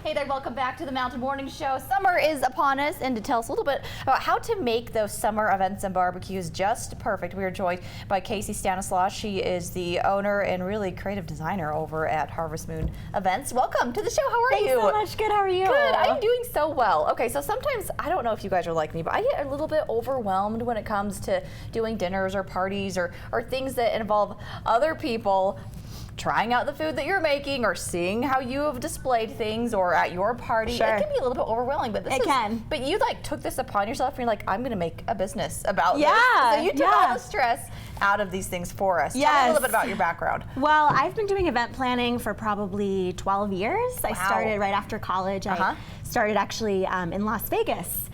Hey there, welcome back to the Mountain Morning Show. Summer is upon us, and to tell us a little bit about how to make those summer events and barbecues just perfect, we are joined by Kasey Stanislaw. She is the owner and really creative designer over at Harvest Moon Events. Welcome to the show. How are you? Thanks so much. Good. How are you? Good. I'm doing so well. Okay, so sometimes, I don't know if you guys are like me, but I get a little bit overwhelmed when it comes to doing dinners or parties or things that involve other people trying out the food that you're making or seeing how you have displayed things or at your party. Sure. It can be a little bit overwhelming, but It can. But you like took this upon yourself and you're like, I'm gonna make a business about this. Yeah, So you took all the stress out of these things for us. Yes. Tell me a little bit about your background. Well, I've been doing event planning for probably 12 years. I started right after college. I started actually in Las Vegas.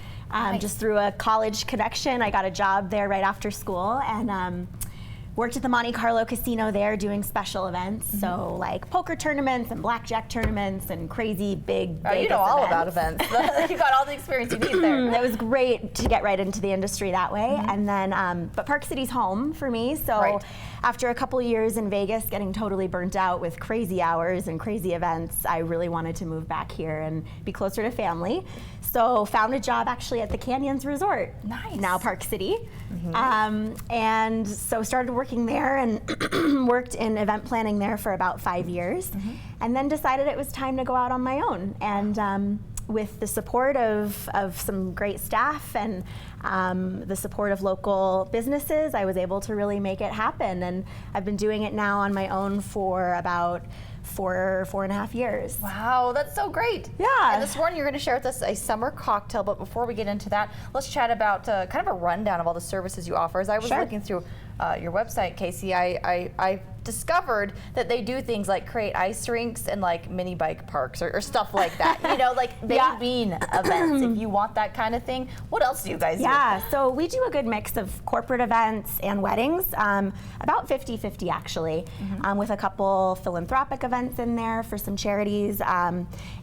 Just through a college connection. I got a job there right after school and worked at the Monte Carlo casino there doing special events. So like poker tournaments and blackjack tournaments and crazy big Vegas you know all events. about events. You got all the experience you need there. It was great to get right into the industry that way. And then, but Park City's home for me. So after a couple years in Vegas getting totally burnt out with crazy hours and crazy events, I really wanted to move back here and be closer to family. So found a job actually at the Canyons Resort. Nice. Now Park City. And so started working there and worked in event planning there for about 5 years. And then decided it was time to go out on my own. And with the support of some great staff and the support of local businesses, I was able to really make it happen. And I've been doing it now on my own for about four and a half years. Wow, that's so great. Yeah. And this morning you're going to share with us a summer cocktail, but before we get into that, let's chat about kind of a rundown of all the services you offer. As I was looking through your website, Kasey, I discovered that they do things like create ice rinks and like mini bike parks or stuff like that. You know, like they mean events. If you want that kind of thing, what else do you guys do? Yeah, so we do a good mix of corporate events and weddings, about 50-50 actually, with a couple philanthropic events in there for some charities.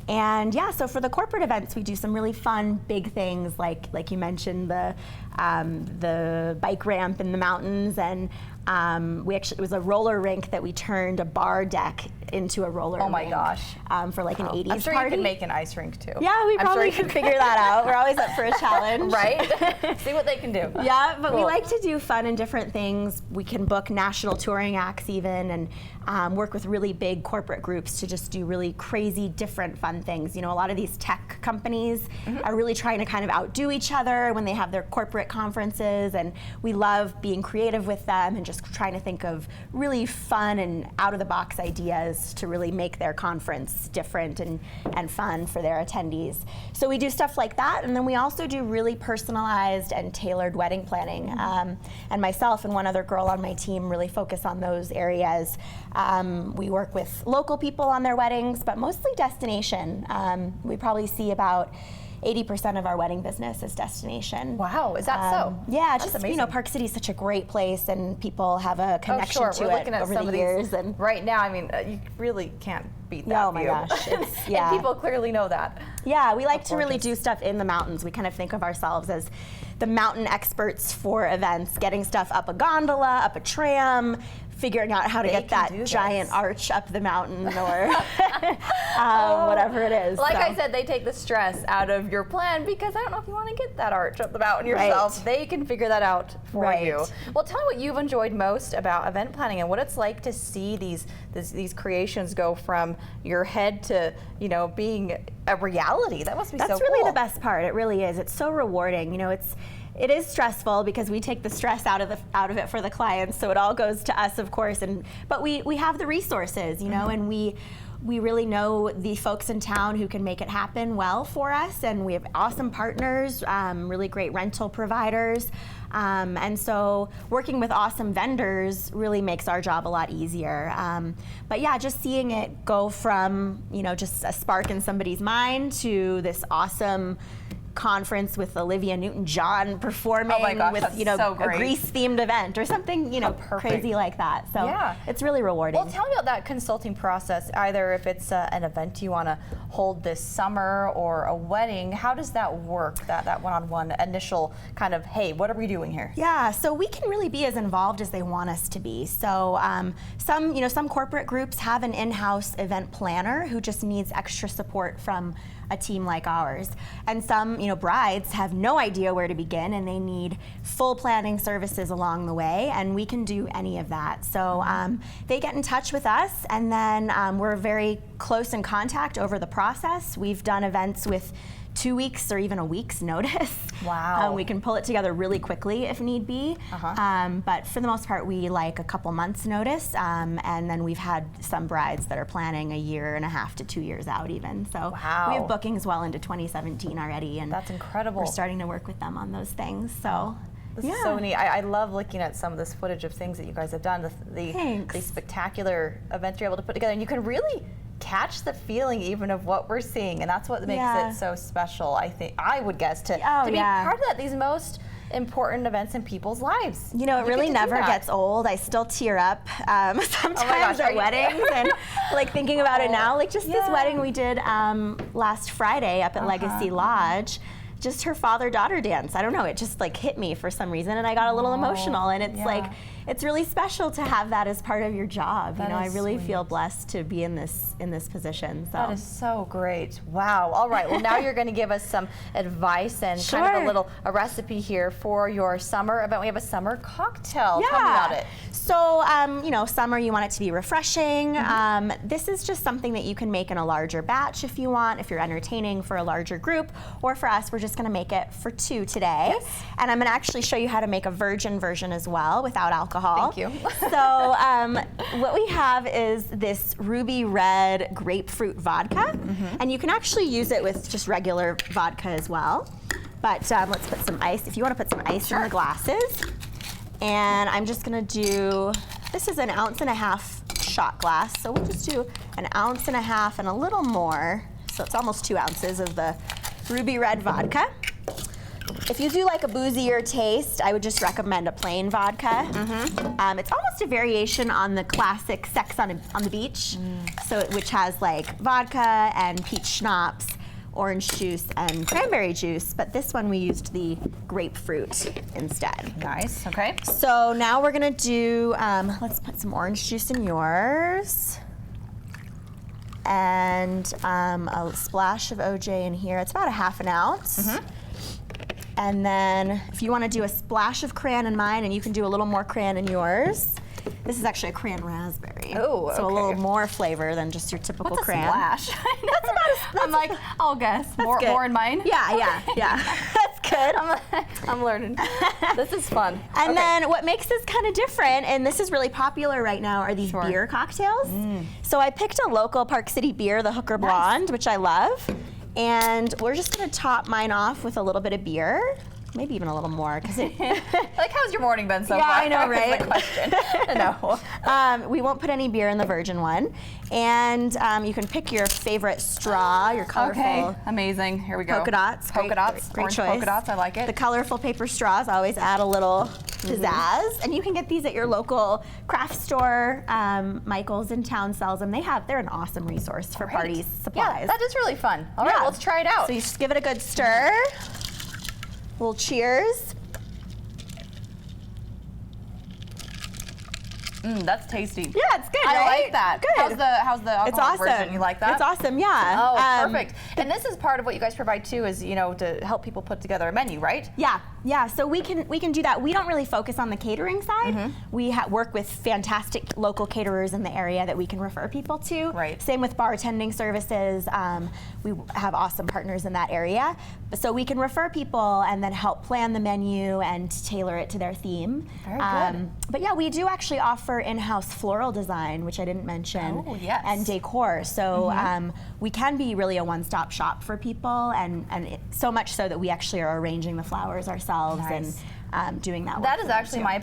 And yeah, so for the corporate events, we do some really fun, big things like you mentioned, the bike ramp in the mountains, and it was a roller rink that we turned a bar deck into a roller rink. Oh my gosh. For like an 80s I'm sure party. you can make an ice rink too. Yeah, we probably could figure that out. We're always up for a challenge. Right? See what they can do. Yeah, but we like to do fun and different things. We can book national touring acts even and work with really big corporate groups to just do really crazy, different, fun things. You know, a lot of these tech companies are really trying to kind of outdo each other when they have their corporate conferences, and we love being creative with them and just trying to think of really fun and out-of-the-box ideas to really make their conference different and fun for their attendees. So we do stuff like that, and then we also do really personalized and tailored wedding planning. And myself and one other girl on my team really focus on those areas. We work with local people on their weddings, but mostly destination. We probably see about 80% of our wedding business is destination. Wow, is that so? Yeah, that's just amazing. You know, Park City is such a great place, and people have a connection to it over the years. And right now, I mean, you really can't beat that. Oh my gosh, and people clearly know that. Yeah, we like to really do stuff in the mountains. We kind of think of ourselves as the mountain experts for events, getting stuff up a gondola, up a tram, figuring out how to get that giant arch up the mountain or whatever it is. Like I said, they take the stress out of your plan because I don't know if you want to get that arch up the mountain yourself. They can figure that out for you. Well, tell me what you've enjoyed most about event planning and what it's like to see these creations go from your head to, you know, being a reality. That must be so cool. That's really the best part. It really is. It's so rewarding. You know, it is stressful because we take the stress out of it for the clients, so it all goes to us, of course. But we have the resources, you know, and we really know the folks in town who can make it happen well for us, and we have awesome partners, really great rental providers, and so working with awesome vendors really makes our job a lot easier. But yeah, just seeing it go from, you know, just a spark in somebody's mind to this awesome conference with Olivia Newton-John performing Oh my gosh, with that's you know so a great. Grease-themed event or something crazy like that. So Yeah. it's really rewarding. Well, tell me about that consulting process, either if it's an event you want to hold this summer or a wedding. How does that work, that one-on-one initial kind of, hey, what are we doing here? Yeah, so we can really be as involved as they want us to be. So some corporate groups have an in-house event planner who just needs extra support from a team like ours. And some, brides have no idea where to begin and they need full planning services along the way, and we can do any of that. So they get in touch with us, and then we're very close in contact over the process. We've done events with 2 weeks or even a week's notice. Wow. We can pull it together really quickly if need be. But for the most part, we like a couple months notice. And then we've had some brides that are planning a year and a half to 2 years out even. So Wow. we have bookings well into 2017 already. And That's incredible. we're starting to work with them on those things. So This is so neat. I love looking at some of this footage of things that you guys have done, Thanks. the spectacular events you're able to put together. And you can really catch the feeling even of what we're seeing, and that's what makes it so special. I think I would guess to be part of that, these most important events in people's lives. It really never gets old. I still tear up sometimes at weddings and like thinking about it now. Like just this wedding we did last Friday up at Legacy Lodge. Just her father-daughter dance. I don't know, it just like hit me for some reason and I got a little emotional, and it's like, it's really special to have that as part of your job. I really feel blessed to be in this position. So that is so great. Wow. All right. Well, now you're going to give us some advice and kind of a recipe here for your summer event. We have a summer cocktail. Tell me about it. So, summer, you want it to be refreshing. This is just something that you can make in a larger batch if you want, if you're entertaining for a larger group, or for us, we're just going to make it for 2 today. Yes. And I'm going to actually show you how to make a virgin version as well without alcohol. Thank you. So what we have is this ruby red grapefruit vodka, and you can actually use it with just regular vodka as well. But let's put some ice, if you want to put some ice in the glasses. And I'm just gonna do, this is 1.5 ounce shot glass, so we'll just do 1.5 ounces and a little more. So it's almost 2 ounces of the ruby red vodka. If you do like a boozier taste, I would just recommend a plain vodka. It's almost a variation on the classic Sex on the Beach, which has like vodka and peach schnapps, orange juice, and cranberry juice, but this one we used the grapefruit instead. Nice. Okay. So now we're gonna do, let's put some orange juice in yours. And a splash of OJ in here. It's about 1/2 ounce. And then if you want to do a splash of cran in mine, and you can do a little more cran in yours. This is actually a cran raspberry. Oh, okay. So a little more flavor than just your typical What's cran. a splash? I'm like, I'll guess. More in mine? Yeah. That's good. I'm learning. This is fun. And then what makes this kind of different, and this is really popular right now, are these beer cocktails. So I picked a local Park City beer, the Hooker Blonde, which I love. And we're just gonna top mine off with a little bit of beer. Maybe even a little more, because it. Like, how's your morning been so far? Yeah, I know, right? That's the question. No. We won't put any beer in the virgin one. And you can pick your favorite straw, your colorful. Okay, amazing. Here we go. Polka dots. Polka dots. Great Orange choice. polka dots. I like it. The colorful paper straws always add a little pizzazz. And you can get these at your local craft store. Michael's in town sells them. They're an awesome resource for parties, supplies. Yeah, that is really fun. All right, let's try it out. So you just give it a good stir. A little cheers. That's tasty. Yeah, it's good, I right? like that. Good. How's the alcohol It's awesome. version? You like that? It's awesome, yeah. Oh, perfect. And this is part of what you guys provide too, is to help people put together a menu, right? Yeah. So we can do that. We don't really focus on the catering side. We work with fantastic local caterers in the area that we can refer people to. Right. Same with bartending services. We have awesome partners in that area, so we can refer people and then help plan the menu and tailor it to their theme. Very good. But yeah, we do actually offer in-house floral design, which I didn't mention. Oh, yes. And decor. So we can be really a one-stop shop for people, and so much so that we actually are arranging the flowers ourselves. Nice. doing that work. That is for them, actually too. my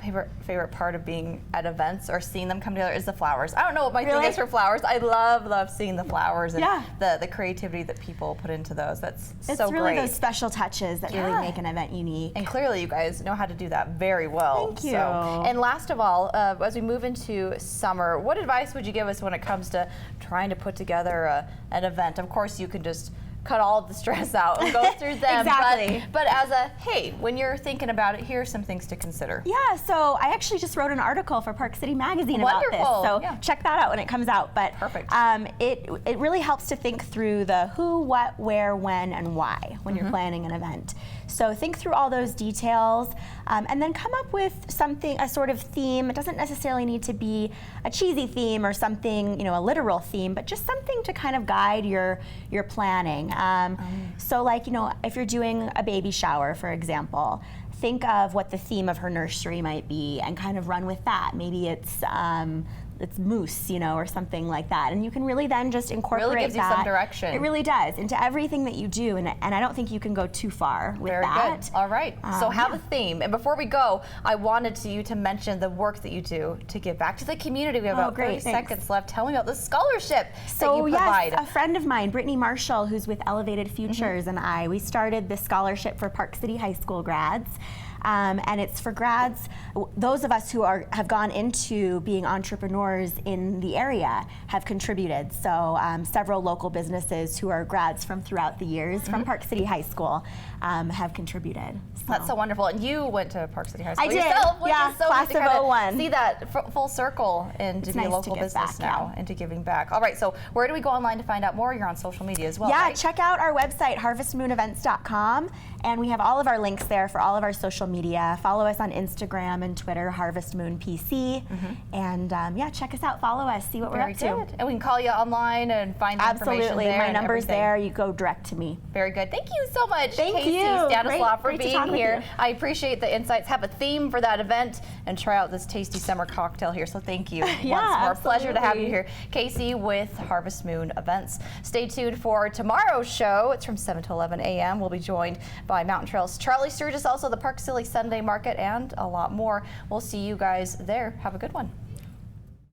favorite part of being at events or seeing them come together is the flowers. I don't know what my thing Really? is for flowers. I love seeing the flowers and Yeah. the creativity that people put into those. That's It's so really great. those special touches that really make an event unique. And clearly you guys know how to do that very well. Thank you. So, and last of all, as we move into summer, what advice would you give us when it comes to trying to put together an event? Of course, you can just cut all of the stress out and go through them. Exactly. But as a, hey, when you're thinking about it, here are some things to consider. Yeah, so I actually just wrote an article for Park City Magazine about this. Wonderful, So yeah. check that out when it comes out. But Perfect. It really helps to think through the who, what, where, when, and why when you're planning an event. So think through all those details and then come up with something, a sort of theme. It doesn't necessarily need to be a cheesy theme or something, a literal theme, but just something to kind of guide your planning. So like, if you're doing a baby shower, for example, think of what the theme of her nursery might be and kind of run with that. Maybe it's moose, or something like that. And you can really then just incorporate Really gives you that. some direction. It really does, into everything that you do. And I don't think you can go too far with Very that. good. All right. So have yeah. a theme. And before we go, I wanted you to mention the work that you do to give back to the community. We have about 30 great, thanks. seconds left. Tell me about the scholarship So that you provide. yes, a friend of mine, Brittany Marshall, who's with Elevated Futures, and we started this scholarship for Park City High School grads. And it's for grads, those of us who have gone into being entrepreneurs in the area have contributed. So several local businesses who are grads from throughout the years from Park City High School have contributed. That's so wonderful. And you went to Park City High School I did, yourself, which yeah, is so class neat to of kinda 01. see that full circle and to be nice a to local give business back, now yeah. and to giving back. All right, so where do we go online to find out more? You're on social media as well, Yeah, right? check out our website, harvestmoonevents.com, and we have all of our links there for all of our social media. Follow us on Instagram and Twitter, Harvest Moon PC, and yeah, check us out, follow us, see what Very we're up good. to. And we can call you online and find the information Absolutely, there my and number's everything. there. You go direct to me. Very good. Thank you so much, Thank Kasey you. Stanislaw, for Great to being talk with here. you. I appreciate the insights. Have a theme for that event and try out this tasty summer cocktail here. So thank you once more. Pleasure to have you here. Kasey with Harvest Moon Events. Stay tuned for tomorrow's show. It's from 7 to 11 a.m. We'll be joined by Mountain Trails Charlie Sturgis, also the Park City Sunday Market, and a lot more. We'll see you guys there. Have a good one.